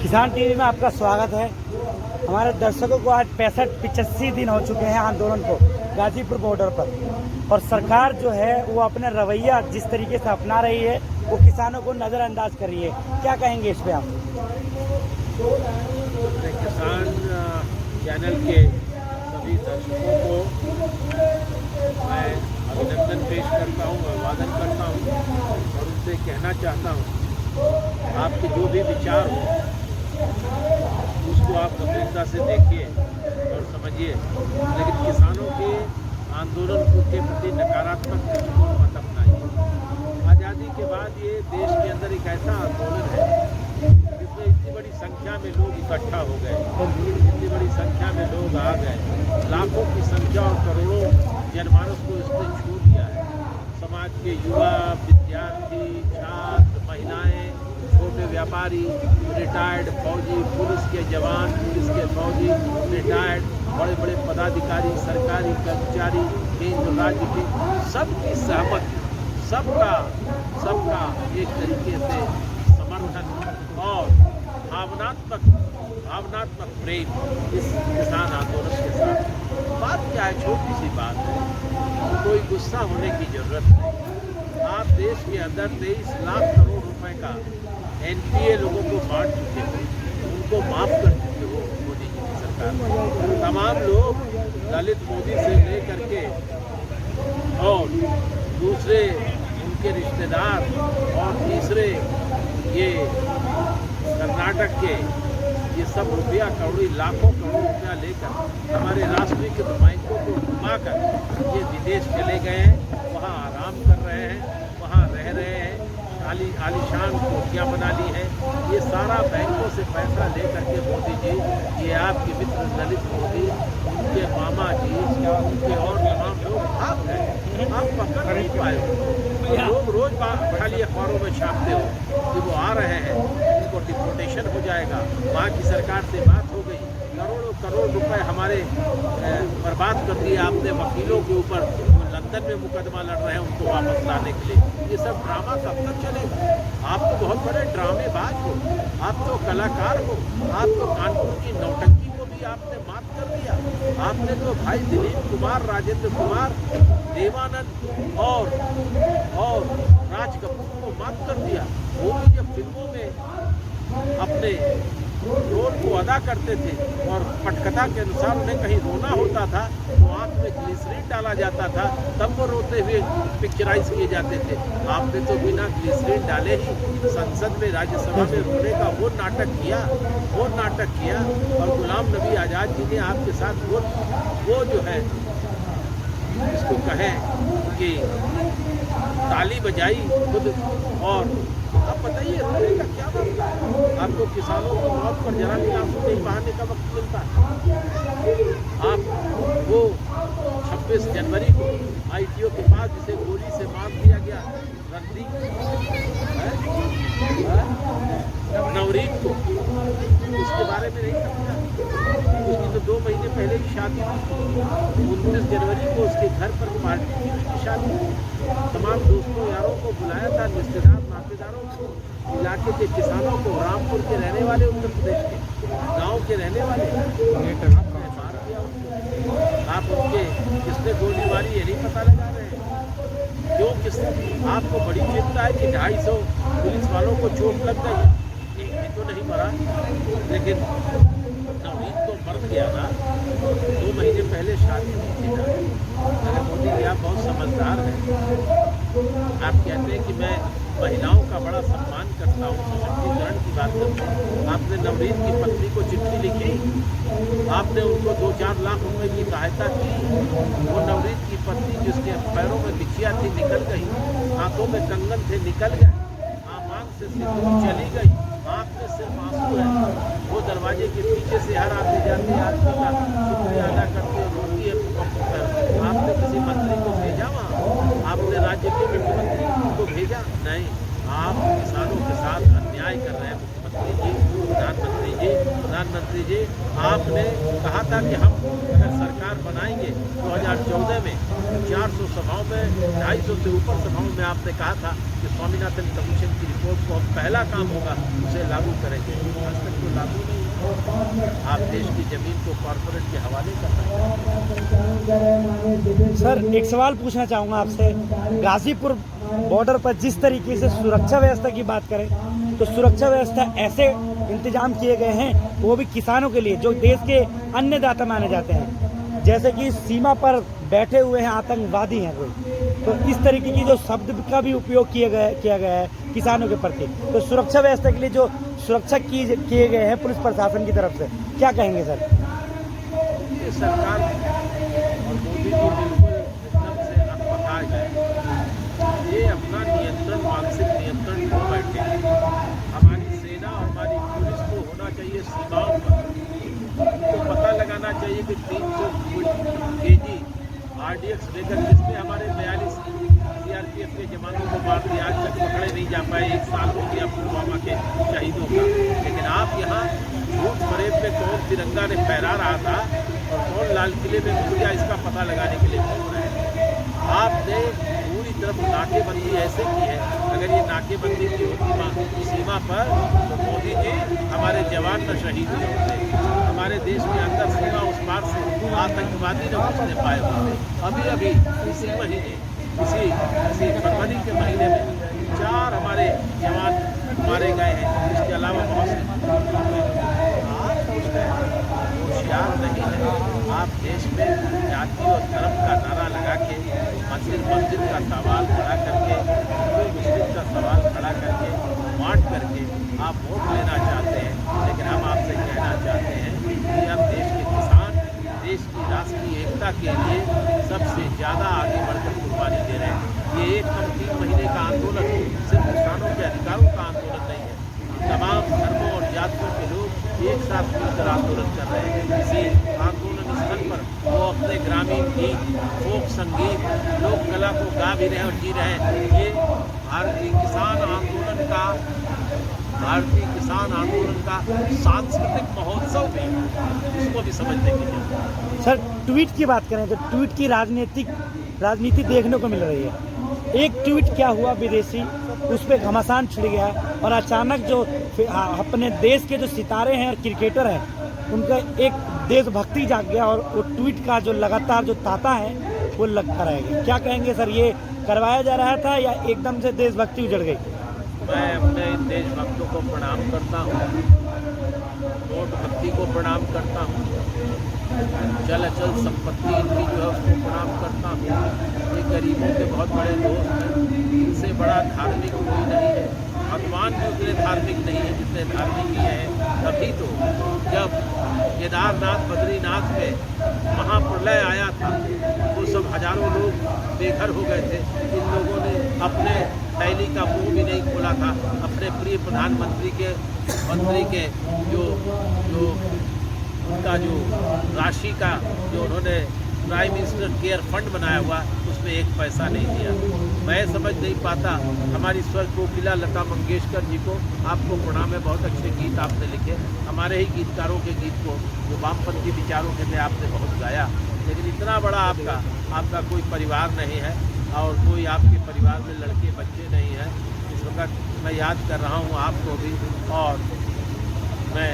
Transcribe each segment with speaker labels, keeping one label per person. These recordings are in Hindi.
Speaker 1: किसान टीवी में आपका स्वागत है। हमारे दर्शकों को आज 65-85 दिन हो चुके हैं आंदोलन को गाजीपुर बॉर्डर पर, और सरकार जो है वो अपना रवैया जिस तरीके से अपना रही है वो किसानों को नज़रअंदाज कर रही है। क्या कहेंगे इस पे आप?
Speaker 2: किसान चैनल के सभी दर्शकों को मैं अभिनंदन पेश करता हूँ, अभिवादन करता हूँ और उनसे कहना चाहता हूँ, आपके जो भी विचार हो उसको आप गंभीरता से देखिए और समझिए, लेकिन किसानों के आंदोलन के प्रति नकारात्मक दृष्टिकोण मत अपनाइए। आज़ादी के बाद ये देश के अंदर एक ऐसा आंदोलन है जिसमें इतनी बड़ी संख्या में लोग इकट्ठा हो गए, इतनी बड़ी संख्या में लोग आ गए, लाखों की संख्या और करोड़ों जनमानस को इसने छू लिया है। समाज के युवा, विद्यार्थी, छात्र, महिलाएं, छोटे व्यापारी, रिटायर्ड फौजी, पुलिस के जवान, पुलिस के फौजी, रिटायर्ड, बड़े बड़े पदाधिकारी, सरकारी कर्मचारी, केंद्र राज्य के सबकी सहमति, सबका एक तरीके से समर्थन और भावनात्मक प्रेम इस किसान आंदोलन के साथ। बात क्या है, छोटी सी बात है, कोई गुस्सा होने की जरूरत नहीं। आप देश के अंदर 23 लाख करोड़ रुपए का एनपीए लोगों को बांट चुके हो, उनको माफ कर चुके हो मोदी जी की सरकार। तमाम लोग दलित मोदी से लेकर के और दूसरे उनके रिश्तेदार और तीसरे ये कर्नाटक के ये सब रुपया करोड़ी लाखों करोड़ रुपया लेकर हमारे राष्ट्रीय बैंकों को घुमाकर ये विदेश चले गए हैं, वहाँ आराम कर रहे हैं, वहाँ रह रहे हैं, आलीशान कोठियाँ बना ली है। ये सारा बैंकों से पैसा लेकर के मोदी जी, ये आपके मित्र ललित मोदी, उनके मामा जी, उनके और तमाम लोग भाग गए, आप पकड़ नहीं पाए। लोग रोज खाली अखबारों में छापते हो कि वो आ रहे हैं, उनको डिपोर्टेशन हो जाएगा, वहाँ की सरकार से बात हो गई, करोड़ रुपए हमारे बर्बाद कर दिए आपने वकीलों के ऊपर, लंदन में मुकदमा लड़ रहे हैं उनको वापस लाने के लिए। ये सब ड्रामा कब तक चलेगा? आप तो बहुत बड़े ड्रामेबाज हो, आप तो कलाकार हो, आप तो कानपुर की नौटंकी को भी आपने मात कर दिया। आपने तो भाई दिलीप कुमार, राजेंद्र कुमार, देवानंद और राज कपूर को मात कर दिया। वो भी जब फिल्मों में अपने रोल को अदा करते थे और पटकथा के अनुसार उन्हें कहीं रोना होता था तो आंख में ग्लिसरीन डाला जाता था, तब वो रोते हुए पिक्चराइज किए जाते थे। आपने तो बिना ग्लिसरीन डाले ही संसद में, राज्यसभा में रोने का वो नाटक किया और गुलाम नबी आज़ाद जी ने आपके साथ वो जो है इसको कहें कि ताली बजाई खुद। और अब बताइए रोने का क्या मतलब है? आपको किसानों की मौत पर जरा भी आंसू नहीं बहाने का वक्त मिलता है। आप वो 26 जनवरी को आईटीओ के पास जिसे गोली से मार दिया गया, रंदी नवरीत को, उसके बारे में नहीं समझा। उसकी तो 2 महीने पहले ही शादी थी, 29 जनवरी को उसके घर पर पार्टी की, उसकी शादी थी। तमाम दोस्तों यारों को बुलाया था, रिश्तेदार नातेदारों को, इलाके के किसानों को, रामपुर के रहने वाले, उत्तर प्रदेश के गांव के रहने वाले, मार दिया उनको। आप उनके किसने गोली मारी ये नहीं पता लगा रहे हैं क्यों? आपको बड़ी चिंता है कि 250 पुलिस वालों को चोट लग गई, एक भी तो नहीं मरा, लेकिन नवनीत तो मर गया ना। 2 महीने पहले शादी हुई थी ना। अरे मोदी जी, आप बहुत समझदार हैं। आप कहते हैं कि मैं महिलाओं का बड़ा सम्मान करता हूँ, सशक्तिकरण की बात करते हैं। आपने नवनीत की पत्नी को चिट्ठी लिखी, आपने उनको 2-4 लाख रुपए की सहायता की। वो नवनीत की पत्नी जिसके पैरों में बिछिया थी निकल गई, हाथों में कंगन थे निकल गए, आंख से सिंदूर चली गई, आँख में सिर्फ आंसू है। वो दरवाजे के पीछे से हर आते जाते आदमी का शुक्रिया अदा करते रोती है। आपने किसी मंत्री को भेजा वहाँ? आपने राज्य के मुख्यमंत्री को भेजा? नहीं। आप किसानों के साथ अन्याय कर रहे हैं मुख्यमंत्री जी, प्रधानमंत्री जी। प्रधानमंत्री जी, आपने कहा था कि हम अगर सरकार बनाएंगे 2014 में 400 सभाओं में 250 से ऊपर सभाओं में आपने कहा था कि स्वामीनाथन कमीशन की रिपोर्ट को अब पहला काम होगा उसे लागू करेंगे। आज तक तो लागू नहीं हुआ। आप देश की जमीन को कॉर्पोरेट के हवाले कर रहे हैं।
Speaker 1: सर एक सवाल पूछना चाहूँगा आपसे, गाजीपुर बॉर्डर पर जिस तरीके से सुरक्षा व्यवस्था की बात करें तो सुरक्षा व्यवस्था ऐसे इंतजाम किए गए हैं वो भी किसानों के लिए जो देश के अन्नदाता माने जाते हैं, जैसे कि सीमा पर बैठे हुए हैं आतंकवादी हैं कोई, तो इस तरीके की जो शब्द का भी उपयोग किया गया है किसानों के प्रति। तो सुरक्षा व्यवस्था के लिए जो सुरक्षा किए गए हैं पुलिस प्रशासन की तरफ से, क्या कहेंगे सर?
Speaker 2: ये सरकार और मोदी जी बिल्कुल एकदम से अकबका गए। ये अपना नियंत्रण, मानसिक नियंत्रण खो बैठे हैं। हमारी सेना और हमारी पुलिस को होना चाहिए सीमाओं पर, तो पता लगाना चाहिए कि 300 kg RDX लेकर जिसने हमारे 42 CRPF के जवानों को मार दिया, आज तक पकड़े नहीं जा पाए। 1 साल हो गया पुलवामा के शहीदों का। लेकिन आप यहाँ झूठ फरेब में कौन तिरंगा ने फहरा रहा था और कौन लाल किले में घुस गया, इसका पता लगाने के लिए घूम रहे हैं। आपने पूरी तरफ नाकेबंदी ऐसे की है, अगर ये नाकेबंदी की होती सीमा पर तो मोदी जी हमारे जवान न शहीद हुए होते। हमारे देश के अंदर सीमा उस पार से आतंकवादी न घुसने पाए होते। अभी इसी महीने इसी फरवरी के महीने में 4 हमारे जवान मारे गए हैं। इसके अलावा बहुत से आप होशियार नहीं है। आप देश में जाति और धर्म का नारा लगा के मस्जिद का सवाल खड़ा करके, हिंदू मुस्लिम का सवाल खड़ा करके, बांट करके आप वोट लेना चाहते हैं। लेकिन हम आपसे कहना चाहते हैं कि हम देश के किसान देश की राष्ट्रीय एकता के लिए सबसे ज़्यादा आगे बढ़कर कुर्बानी दे रहे हैं। ये 3 महीने का आंदोलन सिर्फ किसानों के अधिकारों का आंदोलन नहीं है। तमाम धर्मों और जातियों के लोग एक साथ मिलकर आंदोलन कर रहे हैं। इसी आंदोलन स्थल पर वो अपने ग्रामीण गीत, फोक संगीत, लोक कला को गा भी रहे और जी रहे हैं। ये भारतीय किसान आंदोलन का सांस्कृतिक महोत्सव भी है, इसको भी समझने की जरूरत है।
Speaker 1: सर ट्वीट की बात करें तो ट्वीट की राजनीति देखने को मिल रही है। एक ट्वीट क्या हुआ विदेशी, उस पर घमासान छिड़ गया और अचानक जो अपने देश के जो सितारे हैं और क्रिकेटर हैं उनका एक देशभक्ति जाग गया और वो ट्वीट का जो लगातार जो तांता है वो लगता रहेगा। क्या कहेंगे सर, ये करवाया जा रहा था या एकदम से देशभक्ति उजड़ गई?
Speaker 2: मैं अपने देशभक्तों को प्रणाम करता हूँ, नोटभक्ति को प्रणाम करता हूँ, चल अचल संपत्ति इनकी जो है उसको प्रणाम करता हूँ। ये गरीबों के बहुत बड़े दोस्त हैं, इनसे बड़ा धार्मिक कोई नहीं है। भगवान भी उतने धार्मिक नहीं है जितने धार्मिक ये हैं। तभी तो जब केदारनाथ बद्रीनाथ में महाप्रलय आया था तो सब हजारों लोग बेघर हो गए थे। इन लोगों ने अपने थैली का मुंह भी नहीं खोला था। अपने प्रिय प्रधानमंत्री के मंत्री के जो उनका जो राशि का जो उन्होंने प्राइम मिनिस्टर केयर फंड बनाया हुआ उसमें 1 पैसा नहीं दिया। मैं समझ नहीं पाता। हमारी स्वर्ग कोकिला लता मंगेशकर जी को आपको प्रणाम है, बहुत अच्छे गीत आपने लिखे। हमारे ही गीतकारों के गीत को जो वामपंथी विचारों के में आपने बहुत गाया। लेकिन इतना बड़ा आपका कोई परिवार नहीं है और कोई आपके परिवार में लड़के बच्चे नहीं हैं। इस वक्त मैं याद कर रहा हूँ आपको भी, और मैं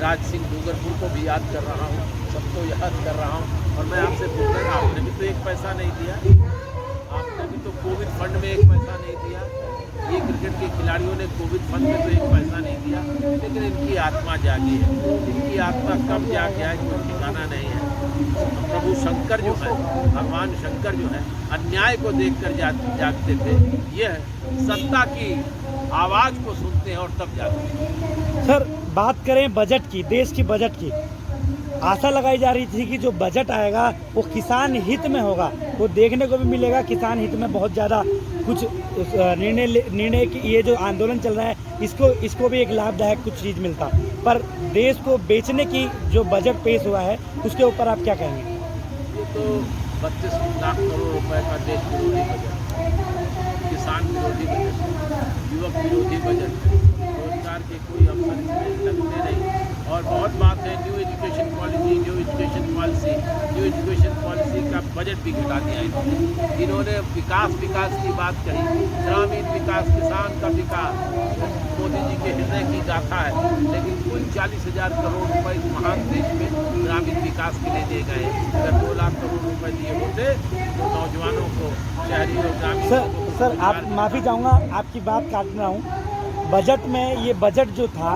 Speaker 2: राज सिंह डूंगरपुर को भी याद कर रहा हूँ, सबको याद कर रहा हूँ। और मैं आपसे पूछूंगा, आपने भी तो 1 पैसा नहीं दिया, आपने भी तो कोविड फंड में 1 पैसा नहीं दिया। ये क्रिकेट के खिलाड़ियों ने कोविड फंड में तो 1 पैसा नहीं दिया। लेकिन इनकी आत्मा जागी है। इनकी आत्मा कब जाग जाए कोई ठिकाना नहीं है। प्रभु शंकर जो है, भगवान शंकर जो है, अन्याय को देखकर जागते थे। यह सत्ता की आवाज़ को सुनते हैं और तब जागते हैं।
Speaker 1: सर बात करें बजट की, देश की बजट की, आशा लगाई जा रही थी कि जो बजट आएगा वो किसान हित में होगा, वो देखने को भी मिलेगा। किसान हित में बहुत ज़्यादा कुछ निर्णय की, ये जो आंदोलन चल रहा है इसको भी एक लाभदायक कुछ चीज़ मिलता। पर देश को बेचने की जो बजट पेश हुआ है उसके ऊपर आप क्या कहेंगे?
Speaker 2: ये तो 32 लाख करोड़ रुपए का देश विरोधी बजट, किसान विरोधी बजट, युवक विरोधी बजट, रोजगार के कोई अवसर इसमें लगते नहीं। और और बहुत बात है न्यू एजुकेशन पॉलिसी का बजट भी घटा दिया इन्होंने विकास की बात कही, ग्रामीण विकास, किसान का विकास मोदी जी के हृदय की गाथा है, लेकिन कुल 40,000 करोड़ रुपए इस महान देश में ग्रामीण विकास के लिए दिए गए। अगर 2 लाख करोड़ रुपए दिए होते तो नौजवानों को, शहरी और ग्रामीण
Speaker 1: सर आप माफ़ी चाहूँगा, आपकी बात काट रहा हूँ। बजट में ये बजट जो था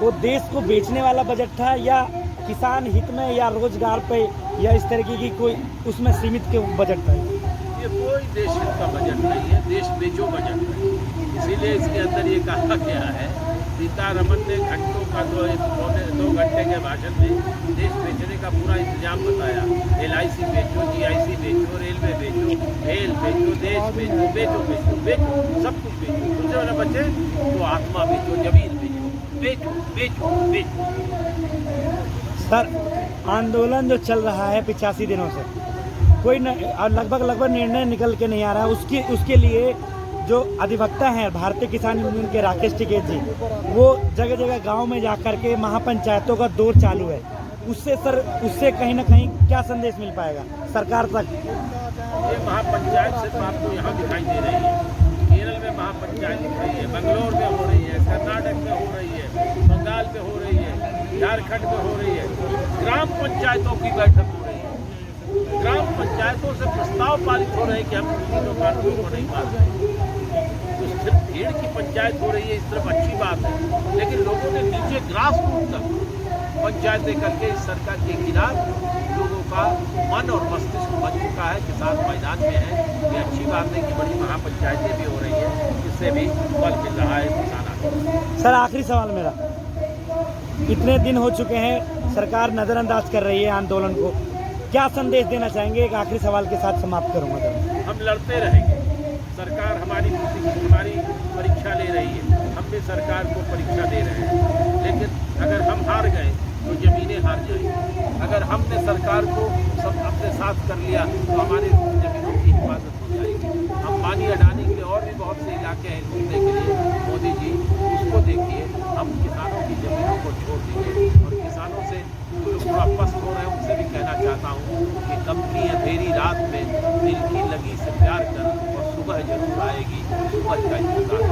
Speaker 1: वो देश को बेचने वाला बजट था या किसान हित में या रोजगार पे या इस तरीके की कोई उसमें सीमित के बजट था?
Speaker 2: ये कोई देश हित का बजट नहीं है, देश बेचो बजट है। इसीलिए इसके अंदर ये कहा गया है, सीतारमन ने घंटों का 2 घंटे के भाषण में देश बेचने का पूरा इंतजाम बताया। LIC बेचो, GIC बेचो, रेलवे बेचो, रेल बेचो, देश बेचो, बेचो, सब कुछ बेचो। दूसरे वाला बचे तो आत्मा बेचो, जमीन बेचो।
Speaker 1: सर आंदोलन जो चल रहा है 85 दिनों से, कोई लगभग निर्णय निकल के नहीं आ रहा है। उसके लिए जो अधिवक्ता हैं भारतीय किसान यूनियन के राकेश टिकैत जी, वो जगह जगह गांव में जाकर के महापंचायतों का दौर चालू है। उससे कहीं ना कहीं क्या संदेश मिल पाएगा सरकार तक?
Speaker 2: ये महापंचायत सिर्फ आपको यहाँ दिखाई दे रही है, केरल में महापंचायत हो रही है, बेंगलोर में हो रही है, कर्नाटक में हो रही है, बंगाल में हो रही है, झारखंड में हो रही है। ग्राम पंचायतों की बैठक हो रही है, ग्राम पंचायतों से प्रस्ताव पारित हो रहे हैं कि हम तीनों कानूनों को नहीं मान रहे। तो सिर्फ भीड़ की पंचायत हो रही है, इस तरफ अच्छी बात है, लेकिन लोगों ने नीचे ग्रास रूट तक पंचायतें करके इस सरकार के खिलाफ लोगों का मन और मस्तिष्क बन चुका है। किसान मैदान में है, ये अच्छी बात है कि बड़ी महापंचायतें भी हो रही है, इससे भी बल मिल रहा है किसानों को।
Speaker 1: सर आखिरी सवाल मेरा, इतने दिन हो चुके हैं, सरकार नज़रअंदाज कर रही है आंदोलन को, क्या संदेश देना चाहेंगे? एक आखिरी सवाल के साथ समाप्त करूँगा।
Speaker 2: हम लड़ते रहेंगे, सरकार हमारी परीक्षा ले रही है, हम भी सरकार को परीक्षा दे रहे हैं, लेकिन अगर हम हार गए तो जमीनें हार जाएंगी। अगर हमने सरकार को सब अपने साथ कर लिया तो हमारी जमीनों की हिफाजत हो जाएगी। अंबानी अडानी के और भी बहुत से इलाके हैं घूमने के लिए, मोदी जी उसको देखिए। हम किसानों की जमीनों को छोड़ दीजिए, और किसानों से जो थोड़ा पस्त हो रहे हैं उनसे भी कहना चाहता हूँ कि कंपनी अंधेरी रात में दिल की लगी से प्यार कर, और सुबह जरूर आएगी, सुबह का इंतजार।